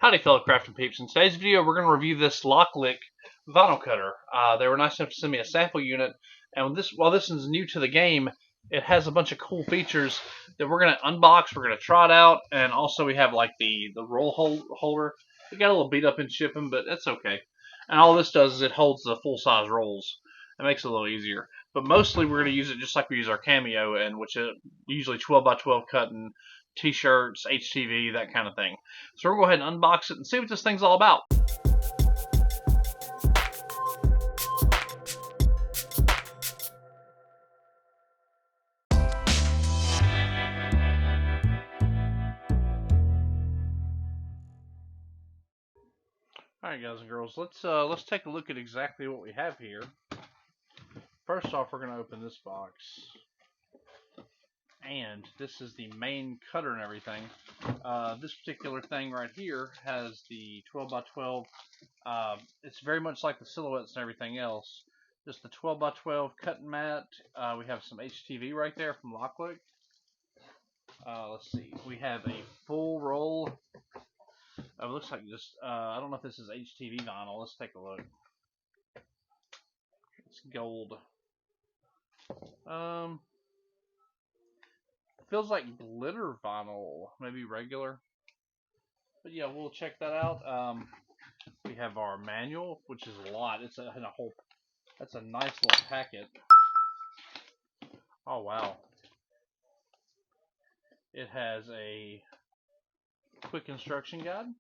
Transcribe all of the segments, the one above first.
Howdy, fellow crafting peeps. In today's video, we're going to review this Loklik vinyl cutter. They were nice enough to send me a sample unit, and while this is new to the game, it has a bunch of cool features that we're going to unbox. We're going to try it out, and also we have like the roll holder. It got a little beat up in shipping, but that's okay. And all this does is it holds the full-size rolls. It makes it a little easier. But mostly we're going to use it just like we use our Cameo, and which is usually 12 by 12 cutting, t-shirts, HTV, that kind of thing. So we're going to go ahead and unbox it and see what this thing's all about. Alright guys and girls, let's take a look at exactly what we have here. First off, we're going to open this box. And this is the main cutter and everything. This particular thing right here has the 12 by 12. It's very much like the silhouettes and everything else. Just the 12 by 12 cutting mat. We have some HTV right there from Loklik. Let's see. We have a full roll. It looks like just, I don't know if this is HTV vinyl. Let's take a look. It's gold. Feels like glitter vinyl, maybe regular. But yeah, we'll check that out. We have our manual, which is a lot. It's in a whole. That's a nice little packet. Oh wow! It has a quick instruction guide.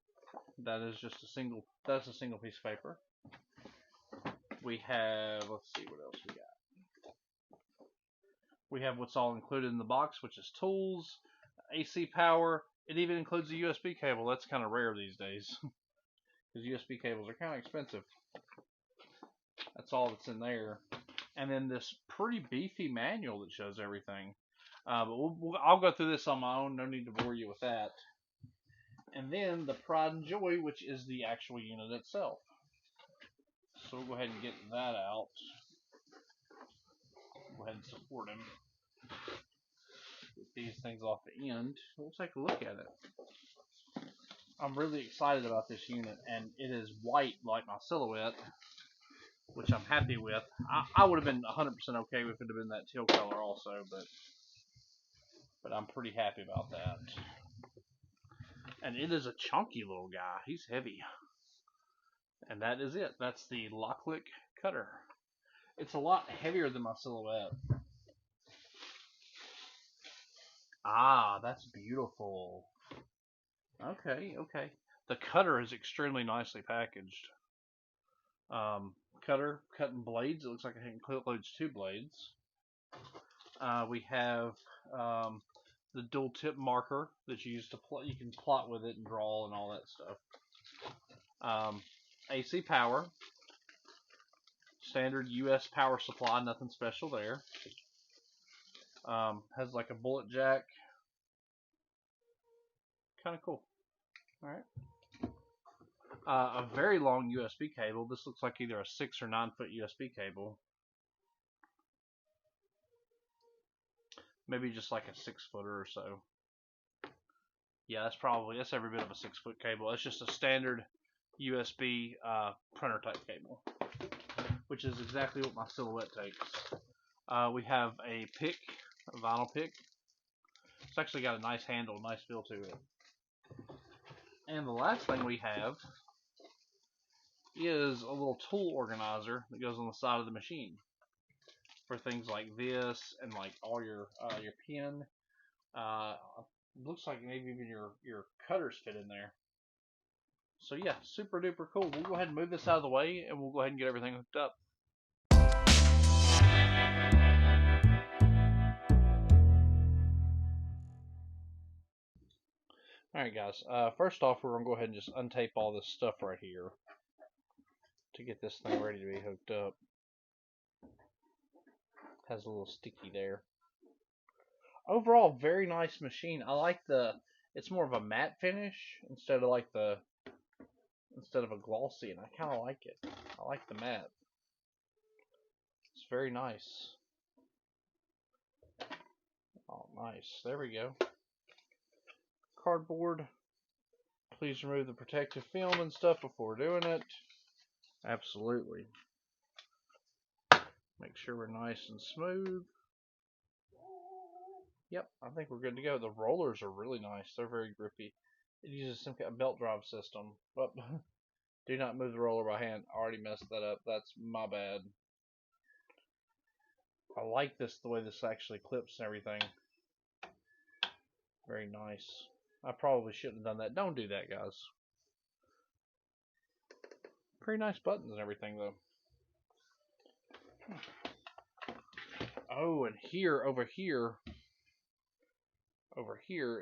That is just a single. That's a single piece of paper. We have. Let's see what else we got. We have what's all included in the box, which is tools, AC power. It even includes a USB cable. That's kind of rare these days because USB cables are kind of expensive. That's all that's in there. And then this pretty beefy manual that shows everything. But I'll go through this on my own. No need to bore you with that. And then the pride and joy, which is the actual unit itself. So we'll go ahead and get that out. Go ahead and support him. Get these things off the end. We'll take a look at it. I'm really excited about this unit, and it is white like my silhouette, which I'm happy with. I would have been 100% okay if it had been that teal color also, but I'm pretty happy about that. And it is a chunky little guy. He's heavy. And that is it. That's the Loklik cutter. It's a lot heavier than my silhouette. Ah, that's beautiful. Okay. The cutter is extremely nicely packaged. Cutter, cutting blades. It looks like it includes 2 blades. We have the dual tip marker that you use to you can plot with it and draw and all that stuff. AC power. Standard US power supply, nothing special there. Has like a bullet jack. Kind of cool. Alright. A very long USB cable. This looks like either a 6 or 9 foot USB cable. Maybe just like a 6 footer or so. Yeah, that's every bit of a 6 foot cable. It's just a standard USB printer type cable, which is exactly what my silhouette takes. We have a pick, a vinyl pick. It's actually got a nice handle, nice feel to it. And the last thing we have is a little tool organizer that goes on the side of the machine for things like this and like all your pen. Looks like maybe even your cutters fit in there. So yeah, super duper cool. We'll go ahead and move this out of the way and we'll go ahead and get everything hooked up. Alright guys, first off we're going to go ahead and just untape all this stuff right here to get this thing ready to be hooked up. Has a little sticky there. Overall, very nice machine. I like it's more of a matte finish instead of a glossy, and I kind of like it. I like the matte. It's very nice. Oh, nice. There we go. Cardboard. please remove the protective film and stuff before doing it. Absolutely. Make sure we're nice and smooth. Yep, I think we're good to go. The rollers are really nice. They're very grippy. It uses some kind of belt drive system. But do not move the roller by hand. I already messed that up. That's my bad. I like this, the way this actually clips and everything. Very nice. I probably shouldn't have done that. Don't do that, guys. Pretty nice buttons and everything, though. Oh, and here, over here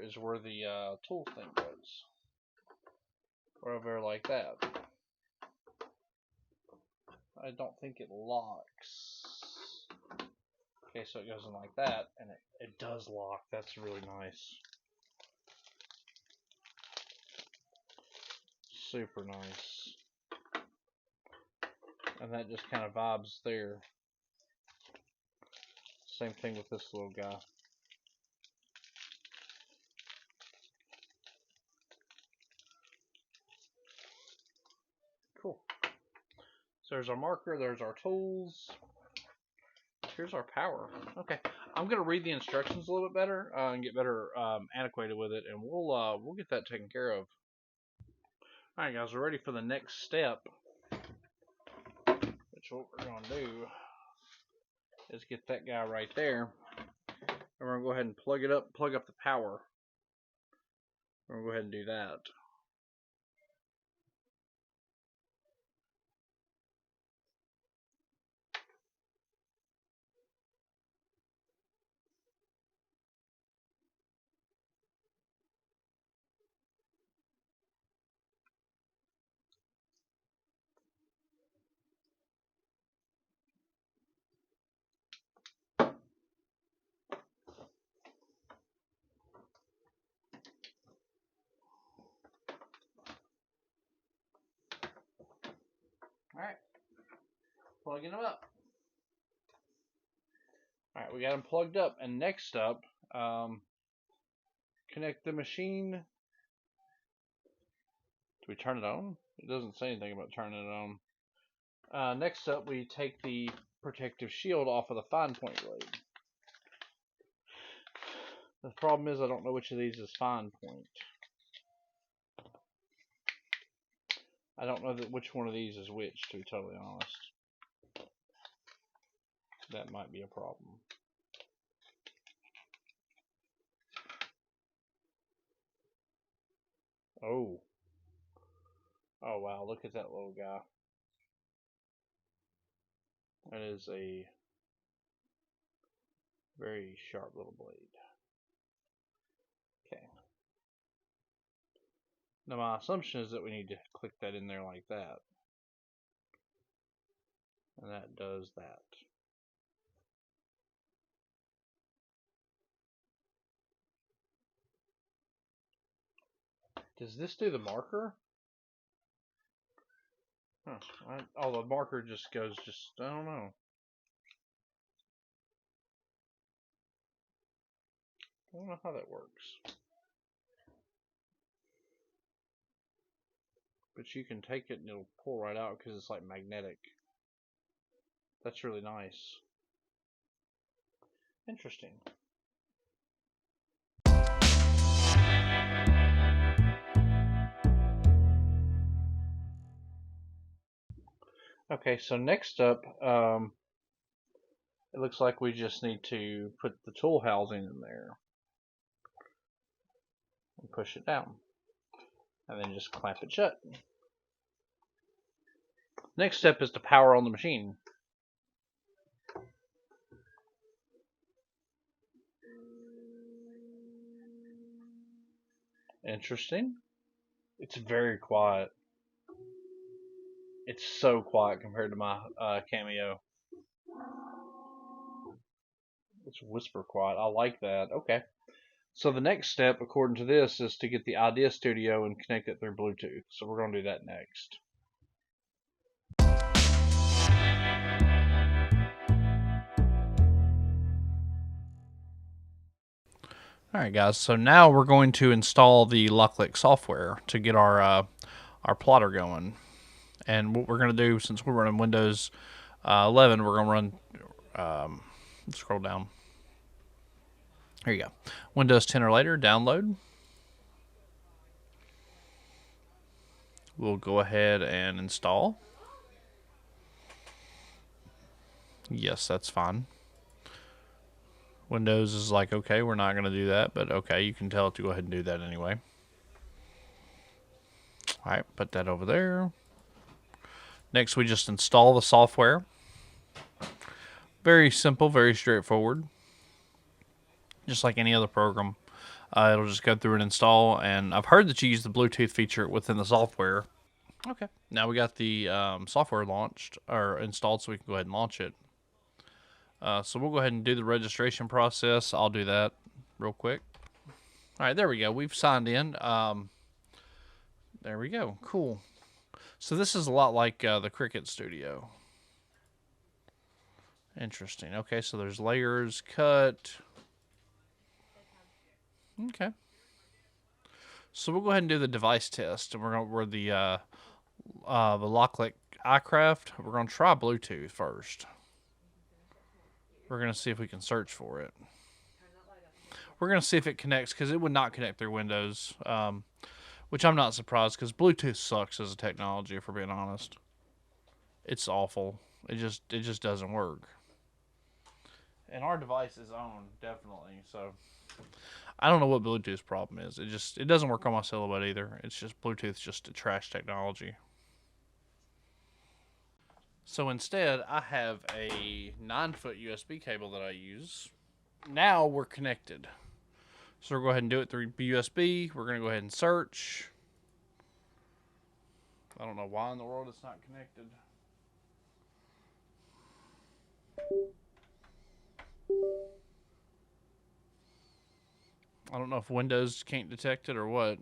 is where the tool thing goes. Or over like that. I don't think it locks. Okay, so it goes in like that, and it does lock. That's really nice. Super nice. And that just kind of vibes there. Same thing with this little guy. Cool. So there's our marker, there's our tools. Here's our power. Okay, I'm gonna read the instructions a little bit better and get better antiquated with it, and we'll get that taken care of. All right, guys, we're ready for the next step, which what we're gonna do is get that guy right there, and we're gonna go ahead and plug up the power. We're gonna go ahead and do that. Alright, plugging them up. Alright, we got them plugged up, and next up, connect the machine. Do we turn it on? It doesn't say anything about turning it on. Next up, we take the protective shield off of the fine point blade. The problem is I don't know which of these is fine point. I don't know which one of these is which, to be totally honest. That might be a problem. Oh. Oh wow, look at that little guy. That is a very sharp little blade. Okay. Now my assumption is that we need to click that in there like that. And that does that. Does this do the marker? Huh. Oh, the marker just goes, I don't know. I don't know how that works. But you can take it and it'll pull right out because it's like magnetic. That's really nice. Interesting. Okay, so next up, it looks like we just need to put the tool housing in there and push it down, and then just clamp it shut. Next step is to power on the machine. Interesting. It's very quiet. It's so quiet compared to my Cameo. It's whisper quiet. I like that. Okay. So the next step, according to this, is to get the Idea Studio and connect it through Bluetooth. So we're going to do that next. Alright guys, so now we're going to install the Loklik software to get our plotter going. And what we're going to do, since we're running Windows 11, we're going to run, scroll down. Here you go. Windows 10 or later, download. We'll go ahead and install. Yes, that's fine. Windows is like, okay, we're not going to do that, but okay, you can tell it to go ahead and do that anyway. Alright, put that over there. Next, we just install the software. Very simple, very straightforward. Just like any other program. It'll just go through and install, and I've heard that you use the Bluetooth feature within the software. Okay, now we got the software launched, or installed, so we can go ahead and launch it. So we'll go ahead and do the registration process. I'll do that real quick. Alright, there we go. We've signed in. There we go. Cool. So this is a lot like the Cricut Studio. Interesting. Okay, so there's layers, cut. Okay. So we'll go ahead and do the device test, and we're the Loklik iCraft. We're gonna try Bluetooth first. We're gonna see if we can search for it. We're gonna see if it connects, because it would not connect through Windows, which I'm not surprised, because Bluetooth sucks as a technology. If we're being honest, it's awful. It just doesn't work. And our device is on, definitely. So I don't know what Bluetooth's problem is. It doesn't work on my Silhouette either. It's just Bluetooth's just a trash technology. So instead, I have a 9-foot USB cable that I use. Now we're connected. So we'll go ahead and do it through USB. We're going to go ahead and search. I don't know why in the world it's not connected. I don't know if Windows can't detect it or what.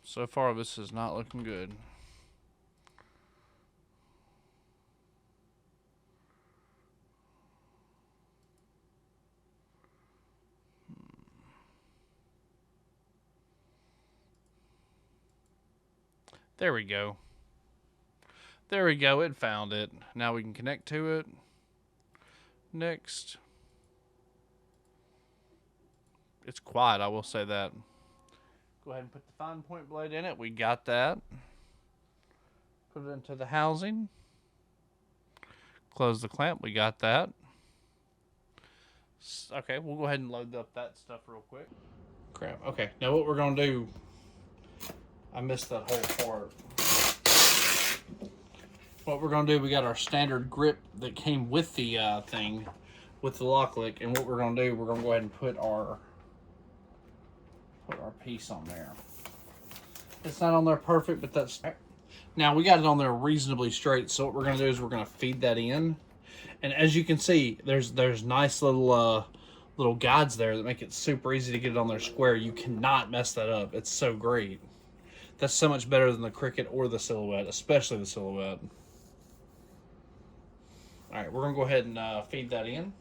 So far, this is not looking good. There we go. There we go. It found it. Now we can connect to it. Next. It's quiet, I will say that. Go ahead and put the fine point blade in it. We got that. Put it into the housing. Close the clamp. We got that. Okay, we'll go ahead and load up that stuff real quick. Crap. Okay, now what we're going to do... I missed that whole part. What we're going to do, we got our standard grip that came with the thing, with the Loklik, and what we're going to do, we're going to go ahead and put our piece on there. It's not on there perfect, but that's... Now, we got it on there reasonably straight, so what we're going to do is we're going to feed that in. And as you can see, there's nice little little guides there that make it super easy to get it on there square. You cannot mess that up. It's so great. That's so much better than the Cricut or the Silhouette, especially the Silhouette. Alright, we're going to go ahead and feed that in.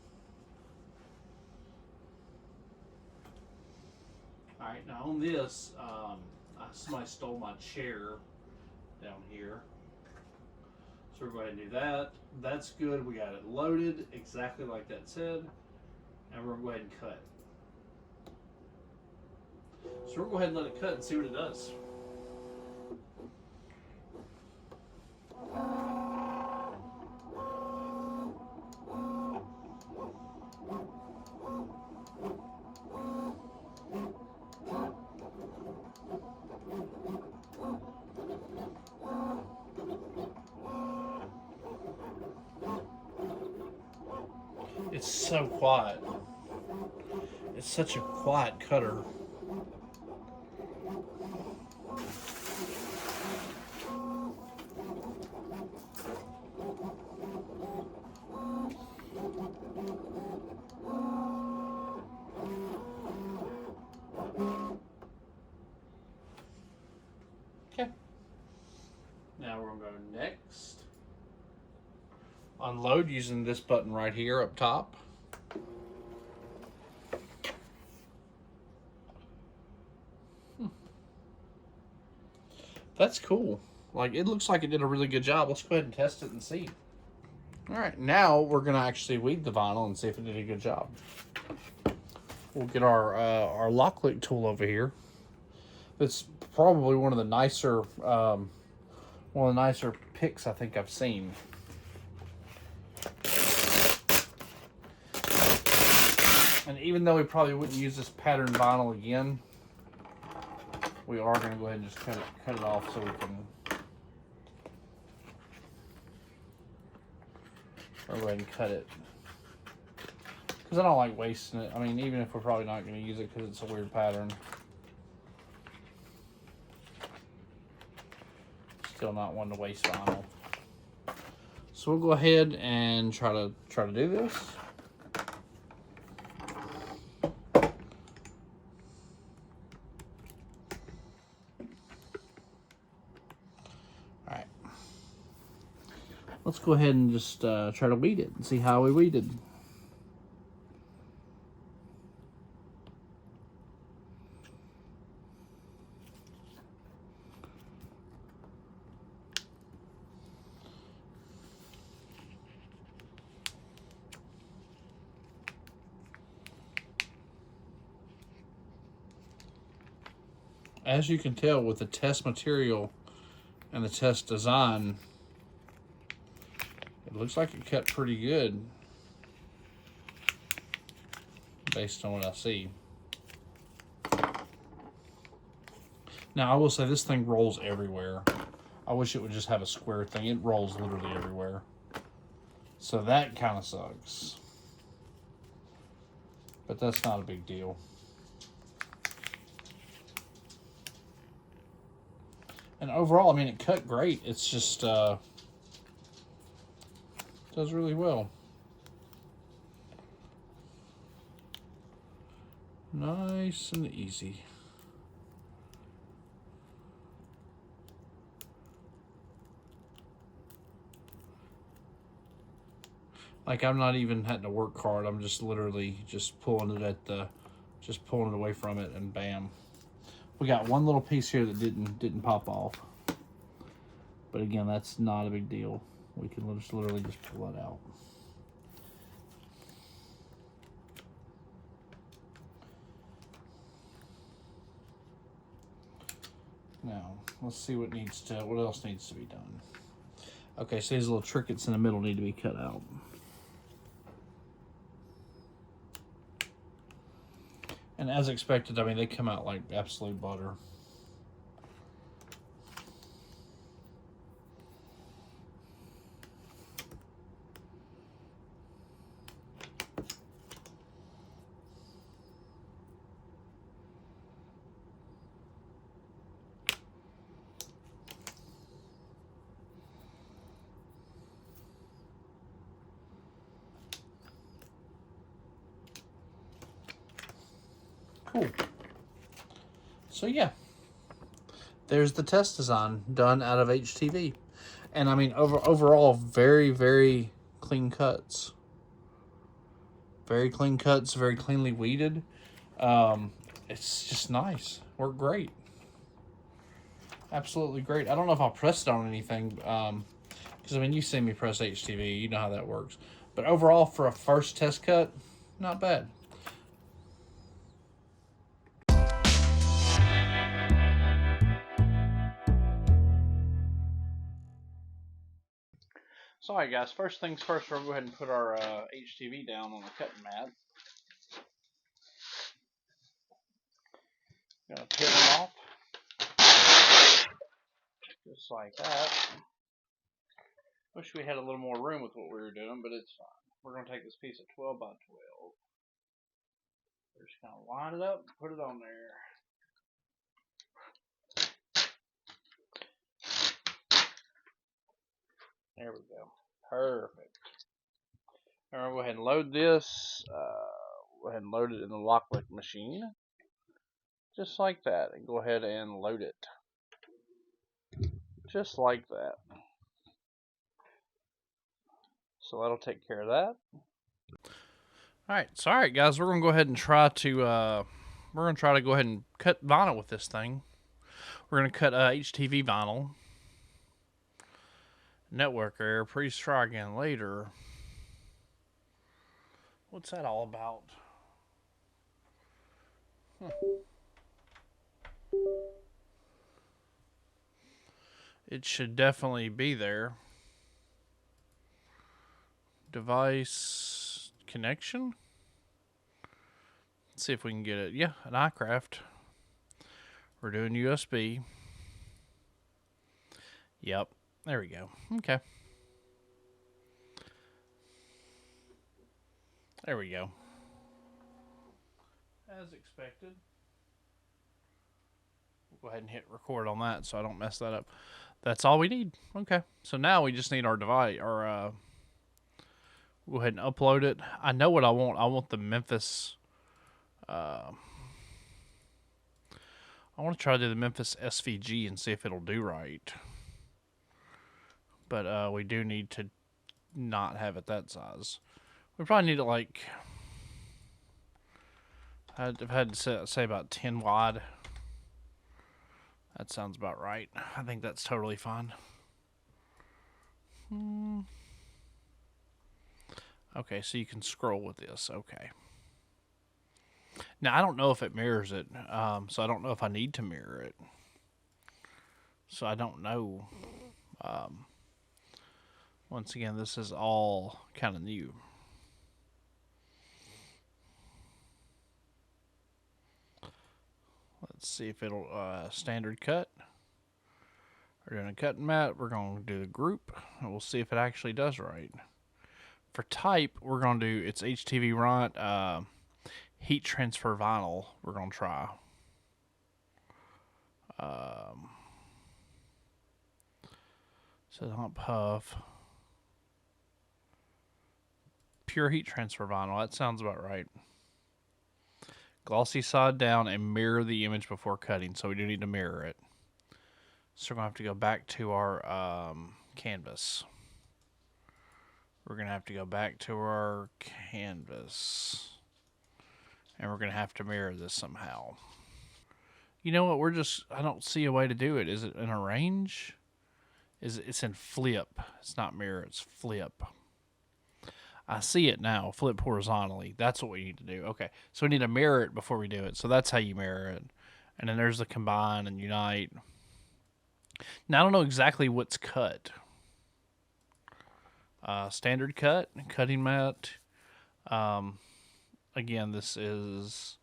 Alright, now on this, somebody stole my chair down here. So we're going to go ahead and do that. That's good. We got it loaded exactly like that said. And we're going to go ahead and cut. So we're going to go ahead and let it cut and see what it does. It's so quiet. It's such a quiet cutter. Okay. Now we're going to go next. Unload using this button right here up top. That's cool. Like, it looks like it did a really good job. Let's go ahead and test it and see. All right, now we're going to actually weed the vinyl and see if it did a good job. We'll get our Loklik tool over here. It's probably one of the nicer picks I think I've seen. And even though we probably wouldn't use this pattern vinyl again, we are going to go ahead and just cut it off so we can. Or go ahead and cut it. Because I don't like wasting it. I mean, even if we're probably not going to use it because it's a weird pattern. Still not wanting to waste vinyl. So we'll go ahead and try to do this. Alright. Let's go ahead and just try to weed it and see how we weeded. As you can tell with the test material and the test design, it looks like it cut pretty good based on what I see. Now I will say this thing rolls everywhere. I wish it would just have a square thing. It rolls literally everywhere. So that kind of sucks. But that's not a big deal. And overall, I mean, it cut great. It's just, does really well. Nice and easy. Like, I'm not even having to work hard. I'm just literally just pulling it pulling it away from it, and bam. We got one little piece here that didn't pop off. But again, that's not a big deal. We can just literally just pull it out. Now, let's see what else needs to be done. Okay, so these little trinkets in the middle need to be cut out. And as expected, I mean, they come out like absolute butter. Cool. So yeah, there's the test design done out of HTV. And I mean, overall, very, very clean cuts. Very clean cuts, very cleanly weeded. It's just nice. Worked great. Absolutely great. I don't know if I'll press it on anything, because I mean, you've seen me press HTV. You know how that works. But overall, for a first test cut, not bad. So, alright guys, first things first, we'll go ahead and put our HTV down on the cutting mat. Gonna peel them off. Just like that. Wish we had a little more room with what we were doing, but it's fine. We're gonna take this piece of 12 by 12. We're just gonna line it up and put it on there. There we go. Perfect. Now we'll go ahead and load this. Go ahead and load it in the Loklik machine. Just like that. And go ahead and load it. Just like that. So that'll take care of that. Alright, so alright guys, we're gonna go ahead and try to go ahead and cut vinyl with this thing. We're going to cut HTV vinyl. Network error. Please try again later. What's that all about? It should definitely be there. Device connection. Let's see if we can get it. Yeah, an iCraft. We're doing USB. Yep. There we go. Okay. There we go. As expected. Go ahead and hit record on that so I don't mess that up. That's all we need. Okay. So now we just need our device. Go ahead and upload it. I know what I want. I want the Memphis. I want to try to do the Memphis SVG and see if it'll do right. But we do need to not have it that size. We probably need it like. I've had to say about 10 wide. That sounds about right. I think that's totally fine. Okay, so you can scroll with this. Okay. Now, I don't know if it mirrors it, so I don't know if I need to mirror it. So I don't know. Once again, this is all kind of new. Let's see if it'll standard cut. We're doing a cut and mat. We're going to do the group, and we'll see if it actually does right. For type, we're going to do it's HTV Runt heat transfer vinyl. We're going to try. So not puff. Pure heat transfer vinyl. That sounds about right. Glossy side down and mirror the image before cutting. So we do need to mirror it. So we're going to have to go back to our canvas. We're going to have to go back to our canvas. And we're going to have to mirror this somehow. You know what? I don't see a way to do it. Is it in arrange? It's in flip. It's not mirror, it's flip. I see it now. Flip horizontally. That's what we need to do. Okay. So we need to mirror it before we do it. So that's how you mirror it. And then there's the combine and unite. Now I don't know exactly what's cut. Standard cut, cutting mat. Again, this is,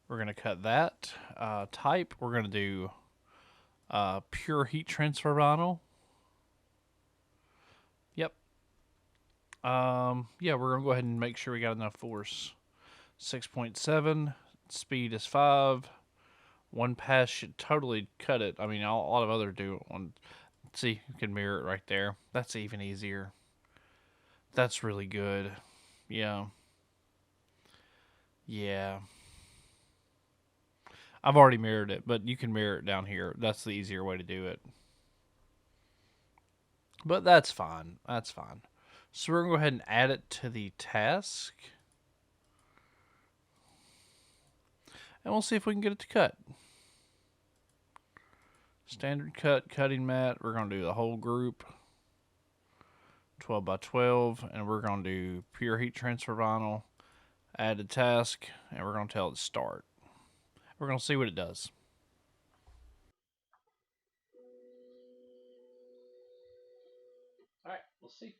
we're going to cut that. Type, we're going to do pure heat transfer vinyl. Yep. Yeah, we're going to go ahead and make sure we got enough force. 6.7, speed is 5. One pass should totally cut it. I mean, a lot of other do one. See, you can mirror it right there. That's even easier. That's really good. Yeah. Yeah. I've already mirrored it, but you can mirror it down here. That's the easier way to do it. But that's fine. That's fine. So we're going to go ahead and add it to the task. And we'll see if we can get it to cut. Standard cut, cutting mat. We're going to do the whole group. 12 by 12. And we're going to do pure heat transfer vinyl. Add a task. And we're going to tell it to start. We're going to see what it does. All right, we'll see.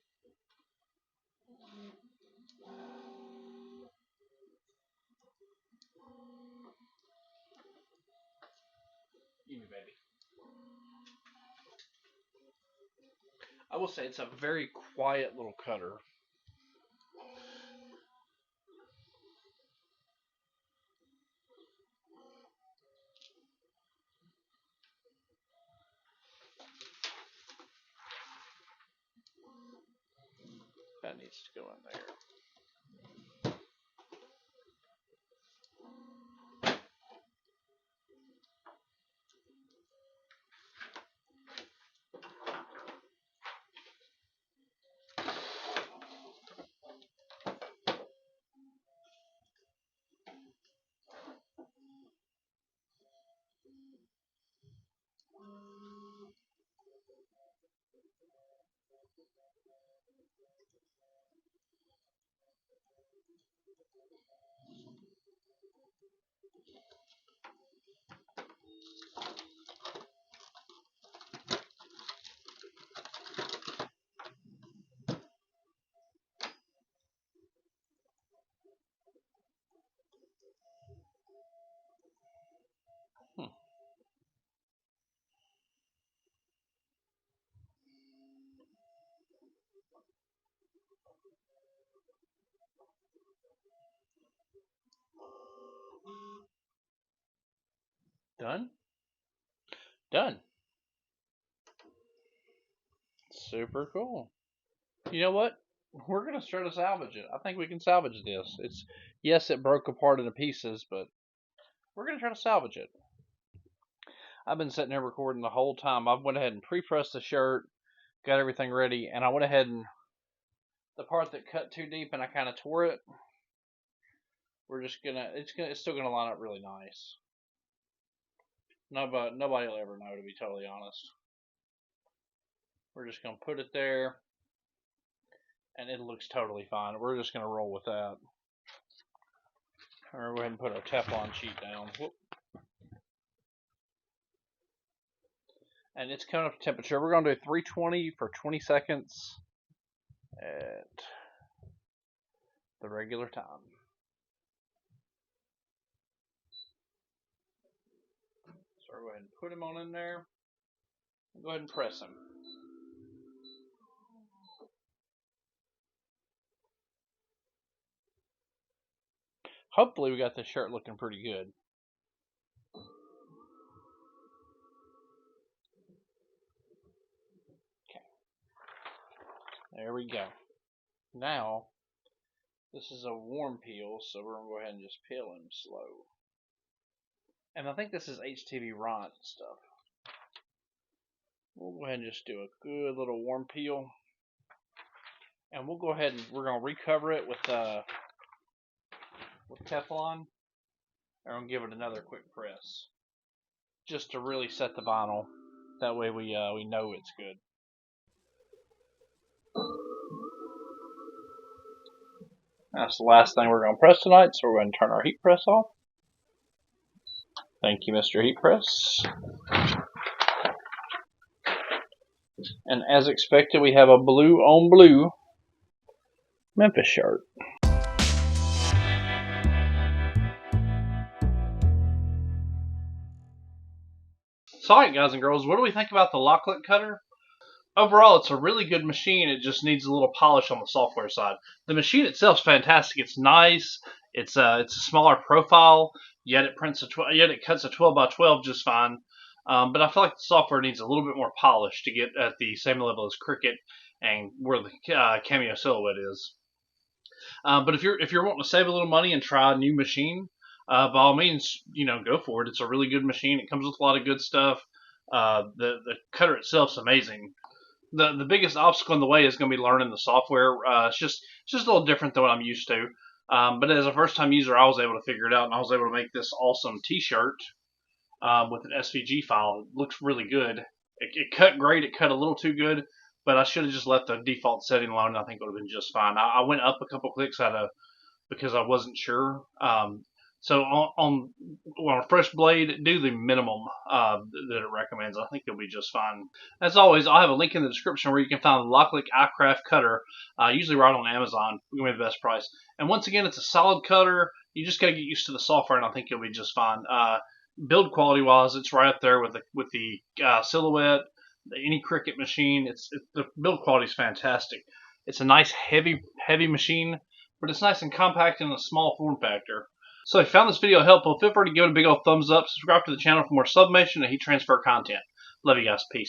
Give me, baby. I will say it's a very quiet little cutter. That needs to go in there. Done? Done. Super cool. You know what? We're gonna try to salvage it. I think we can salvage this. Yes, it broke apart into pieces, but we're gonna try to salvage it. I've been sitting here recording the whole time. I went ahead and pre-pressed the shirt, got everything ready, and I went ahead and the part that cut too deep and I kind of tore it. We're just it's still gonna line up really nice. Nobody will ever know, to be totally honest. We're just gonna put it there, and it looks totally fine. We're just gonna roll with that. All right, go ahead and put our Teflon sheet down. Whoop. And it's coming up to temperature. We're going to do 320 for 20 seconds at the regular time. So go ahead and put him on in there. Go ahead and press him. Hopefully we got this shirt looking pretty good. There we go. Now, this is a warm peel, so we're going to go ahead and just peel him slow. And I think this is HTV stuff. We'll go ahead and just do a good little warm peel. And we'll go ahead and we're going to recover it with Teflon. And we'll give it another quick press. Just to really set the vinyl. That way we know it's good. That's the last thing we're going to press tonight, so we're going to turn our heat press off. Thank you, Mr. Heat Press. And as expected, we have a blue on blue Memphis shirt. So, alright guys and girls, what do we think about the Loklik cutter? Overall, it's a really good machine. It just needs a little polish on the software side. The machine itself is fantastic. It's nice. It's a smaller profile. Yet it cuts a 12 by 12 just fine. But I feel like the software needs a little bit more polish to get at the same level as Cricut and where the Cameo silhouette is. But if you're wanting to save a little money and try a new machine, by all means, go for it. It's a really good machine. It comes with a lot of good stuff. The cutter itself is amazing. The biggest obstacle in the way is going to be learning the software. It's just a little different than what I'm used to. But as a first time user, I was able to figure it out, and I was able to make this awesome T-shirt with an SVG file. It looks really good. It cut great. It cut a little too good, but I should have just left the default setting alone, and I think it would have been just fine. I went up a couple clicks because I wasn't sure. So on a fresh blade, do the minimum that it recommends. I think you'll be just fine. As always, I'll have a link in the description where you can find the Loklik iCraft cutter, usually right on Amazon. We're going to be the best price. And once again, it's a solid cutter. You just got to get used to the software, and I think you'll be just fine. Build quality-wise, it's right up there with the Silhouette, any Cricut machine. The build quality is fantastic. It's a nice heavy machine, but it's nice and compact in a small form factor. So if you found this video helpful, feel free to give it a big old thumbs up, subscribe to the channel for more sublimation and heat transfer content. Love you guys. Peace.